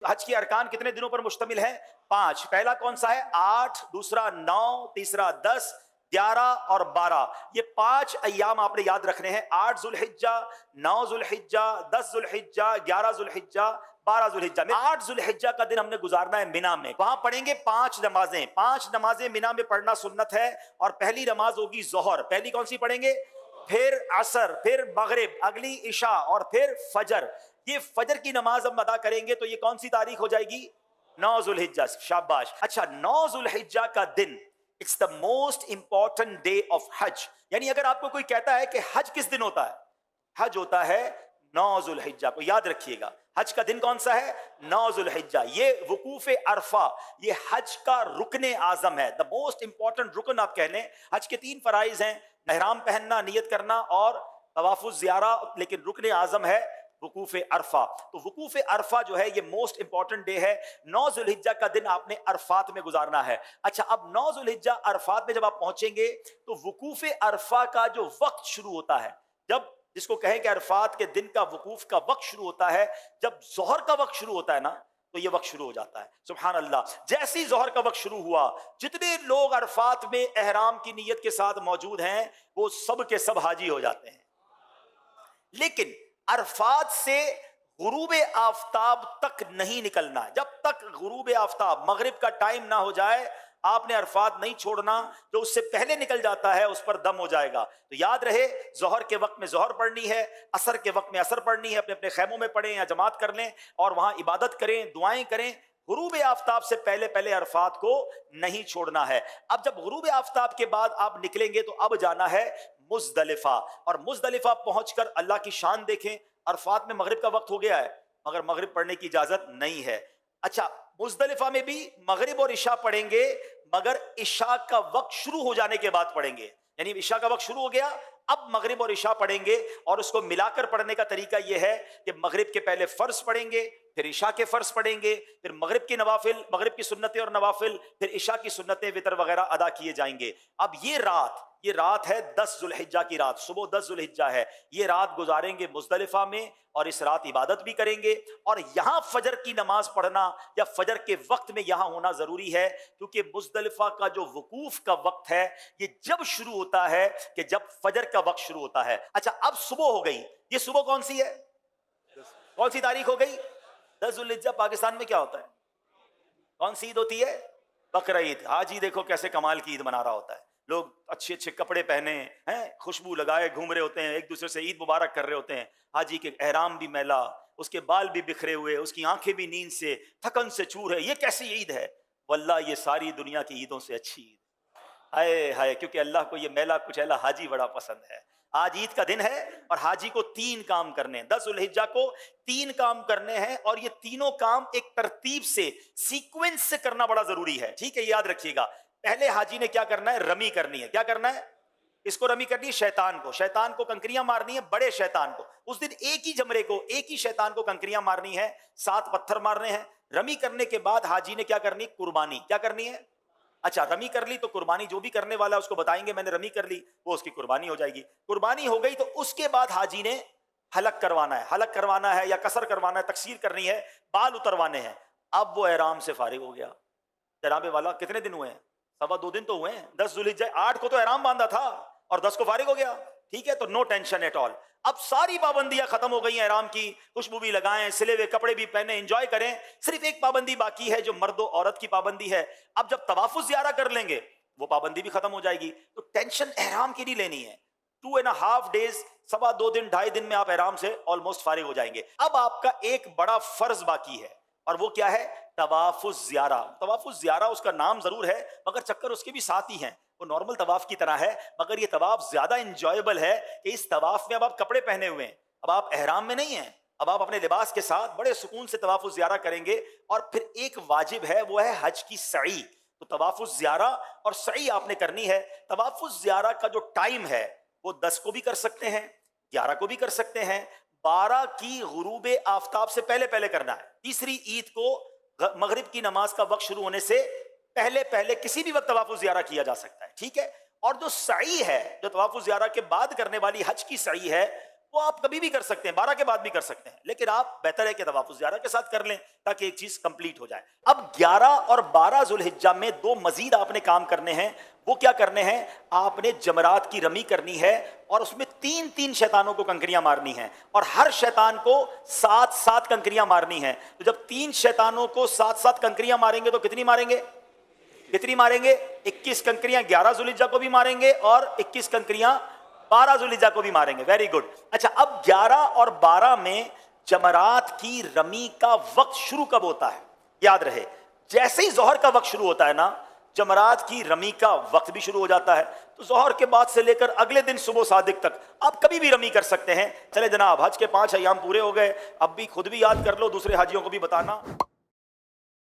हज के अरकान कितने दिनों पर मुश्तमिल है? 5। पहला कौन सा है? 8, दूसरा 9, तीसरा 10, 11 और 12। ये 5 अय्याम आपने याद रखने हैं। 8 जुल्हिज्जा, 9 जुल्हिज्जा, 10 जुल्हिज्जा, 11 जुल्हिज्जा, 12 जुल्हिज्जा में। 8 जुल्हिज्जा का दिन हमने गुजारना है मिना में। वहां पढ़ेंगे 5 नमाजें। 5 नमाजें मिना में पढ़ना सुन्नत है। और पहली नमाज होगी जोहर। पहली कौन सी पढ़ेंगे? फिर असर, फिर मगरिब, अगली इशा और फिर फजर। ये फजर की नमाज हम अदा करेंगे तो ये कौन सी तारीख हो जाएगी? 9 जुल्हिज्जा। शाबाश। अच्छा, 9 जुल्हिज्जा का दिन, it's the most important day of हज। यानी अगर आपको कोई कहता है कि हज किस दिन होता है, हज होता है 9 जुल्हिज्जा को। याद रखिएगा, हज का दिन कौन सा है? 9 जुल्हिज्जा। ये वकूफ अरफा, ये हज का रुकने आजम है, द मोस्ट इंपॉर्टेंट रुकन आप कह लें। हज के 3 फराइज हैं, एहराम पहनना, नियत करना और तवाफुज ज़ियारा, लेकिन रुकने आजम है वकूफ अरफा। तो वकूफ अरफा जो है ये मोस्ट इंपॉर्टेंट डे है। 9 जुल्हिज्जा का दिन आपने अरफात में गुजारना है। अच्छा, अब 9 जुल्हिज्जा अरफात में जब आप पहुंचेंगे तो वकूफ अरफा का जो वक्त शुरू होता है, जब जिसको कहें कि अरफात के दिन का वकूफ का वक्त शुरू होता है, जब जोहर का वक्त शुरू होता है ना, तो ये वक्त शुरू हो जाता है। सुभान अल्लाह। जैसे ही जोहर का वक्त शुरू हुआ, जितने लोग अरफात में एहराम की नीयत के साथ मौजूद हैं वो सब के सब हाजी हो जाते हैं। लेकिन अरफात से गुरूब आफताब तक नहीं निकलना। जब तक गुरूब आफताब, मगरिब का टाइम ना हो जाए, आपने अरफात नहीं छोड़ना। जो उससे पहले निकल जाता है उस पर दम हो जाएगा। तो याद रहे, जोहर के वक्त में जोहर पढ़नी है, असर के वक्त में असर पढ़नी है। अपने अपने खैमों में पढ़ें या जमात कर लें और वहां इबादत करें, दुआएं करें। गुरूब आफताब से पहले पहले अरफात को नहीं छोड़ना है। अब जब गुरूब आफताब के बाद आप निकलेंगे तो अब जाना है मुजदलिफा। और मुजदलिफा पहुंचकर अल्लाह की शान देखें। अरफात में मगरिब का वक्त हो गया है मगर मगरिब पढ़ने की इजाजत नहीं है। अच्छा, मुजदलिफा में भी मगरिब और इशा पढ़ेंगे मगर इशा का वक्त शुरू हो जाने के बाद पढ़ेंगे। यानी इशा का वक्त शुरू हो गया, अब मगरिब और इशा पढ़ेंगे। और उसको मिलाकर पढ़ने का तरीका यह है कि मगरिब के पहले फर्ज पढ़ेंगे, फिर इशा के फर्ज पढ़ेंगे, फिर मगरिब की नवाफिल, मगरिब की सुन्नतें और नवाफिल, फिर इशा की सुन्नतें, वितर वगैरह अदा किए जाएंगे। अब ये रात है 10 जुल्हिज्जा की रात, सुबह 10 जुल्हिज्जा है। ये रात गुजारेंगे मुजदलिफा में और इस रात इबादत भी करेंगे। और यहां फजर की नमाज पढ़ना या फजर के वक्त में यहां होना जरूरी है, क्योंकि मुजदलिफा का जो वकूफ का वक्त है ये जब शुरू होता है कि जब फजर का वक्त शुरू होता है। अच्छा, अब सुबह हो गई। ये सुबह कौन सी है? कौन सी तारीख हो गई? 10 जुल्हिज्जा। पाकिस्तान में क्या होता है? कौन सी ईद होती है? बकरा ईद। हाजी देखो कैसे कमाल की ईद मना रहा होता है। लोग अच्छे अच्छे कपड़े पहने हैं, खुशबू लगाए घूम रहे होते हैं, एक दूसरे से ईद मुबारक कर रहे होते हैं। हाजी के एहराम भी मैला, उसके बाल भी बिखरे हुए, उसकी आंखें भी नींद से, थकन से चूर है। ये कैसी ईद है? वल्लाह ये सारी दुनिया की ईदों से अच्छी ईद। हाय हाय, क्योंकि अल्लाह को ये मैला कुचैला हाजी बड़ा पसंद है। आज ईद का दिन है और हाजी को 3 काम करने हैं। 10 जुल्हिज्जा को 3 काम करने हैं और ये तीनों काम एक तरतीब से, सीक्वेंस से करना बड़ा जरूरी है। ठीक है, याद रखिएगा। पहले हाजी ने क्या करना है? रमी करनी है। क्या करना है? इसको रमी करनी है शैतान को कंकरियां मारनी है, बड़े शैतान को। उस दिन एक ही जमरे को, एक ही शैतान को कंकरियां मारनी है, 7 पत्थर मारने हैं। रमी करने के बाद हाजी ने क्या करनी? कुर्बानी। क्या करनी है? अच्छा, रमी कर ली तो कुर्बानी, जो भी करने वाला है उसको बताएंगे मैंने रमी कर ली, वो उसकी कुर्बानी हो जाएगी। कुर्बानी हो गई तो उसके बाद हाजी ने हलक करवाना है या कसर करवाना है, तकसीर करनी है, बाल उतरवाने हैं। अब वो एहराम से फारिग हो गया। जनाबे वाला कितने दिन हुए हैं? 2.25 दिन तो हुए हैं। 10 जुल्हिज्जा, 8 को तो एहराम बांधा था और 10 को फारिग हो गया। ठीक है, तो नो टेंशन एट ऑल। अब सारी पाबंदियां खत्म हो गई हैं एहराम की। खुशबू भी लगाएं, सिले हुए कपड़े भी पहने, एंजॉय करें। सिर्फ एक पाबंदी बाकी है जो मर्द औरत की पाबंदी है। अब जब तवाफुज ज़ियारा कर लेंगे वो पाबंदी भी खत्म हो जाएगी। तो टेंशन एहराम की नहीं लेनी है। 2.5 डेज, 2.25 दिन, 2.5 दिन में आप एहराम से ऑलमोस्ट फारिग हो जाएंगे। अब आपका एक बड़ा फर्ज बाकी है और वो क्या है? तवाफुज ज़ियारा। तवाफुज ज़ियारा उसका नाम जरूर है मगर चक्कर उसके भी साथ ही हैं। वो नॉर्मल तवाफ की तरह है मगर ये तवाफ ज्यादा इंजॉयबल है कि इस तवाफ में अब आप कपड़े पहने हुए हैं, अब आप एहराम में नहीं हैं, अब आप अपने लिबास के साथ बड़े सुकून से तवाफुज ज़ियारा करेंगे। और फिर एक वाजिब है, वो है हज की सई। तो तवाफुज ज़ियारा और सई आपने करनी है। तवाफुज ज़ियारा का जो टाइम है वो 10 को भी कर सकते हैं, 11 को भी कर सकते हैं, 12 की गुरूब आफताब से पहले पहले करना है। तीसरी ईद को मगरिब की नमाज का वक्त शुरू होने से पहले पहले किसी भी वक्त तवाफुज ज़ियारा किया जा सकता है। ठीक है। और जो सई है, जो तवाफुज ज़ियारा के बाद करने वाली हज की सई है, وہ آپ کبھی بھی کر سکتے ہیں، 12 کے بعد بھی کر سکتے ہیں، لیکن آپ بہتر ہے کہ طواف الزیارہ کے ساتھ کر لیں تاکہ ایک چیز کمپلیٹ ہو جائے۔ اب 11 اور 12 ذوالحجہ میں دو مزید آپ نے کام کرنے ہیں۔ وہ کیا کرنے ہیں؟ آپ نے جمرات کی رمی کرنی ہے اور اس میں 3 شیطانوں کو کنکریاں مارنی ہیں، اور ہر شیطان کو 7 کنکریاں مارنی ہیں۔ تو جب 3 شیطانوں کو 7 کنکریاں ماریں گے تو کتنی ماریں گے؟ 21 کنکریاں 11 ذوالحجہ کو بھی ماریں گے اور 21 کنکریاں 12 ذوالحجہ کو بھی ماریں گے۔ Very good. اچھا، اب 11 اور 12 میں جمرات کی رمی کا وقت شروع کب ہوتا ہے؟ یاد رہے، جیسے ہی ظہر کا وقت شروع ہوتا ہے نا، جمرات کی رمی کا وقت بھی شروع ہو جاتا ہے۔ تو ظہر کے بعد سے لے کر اگلے دن صبح صادق تک آپ کبھی بھی رمی کر سکتے ہیں۔ چلے جناب، حج کے 5 ایام پورے ہو گئے، اب بھی خود بھی یاد کر لو، دوسرے حاجیوں کو بھی بتانا۔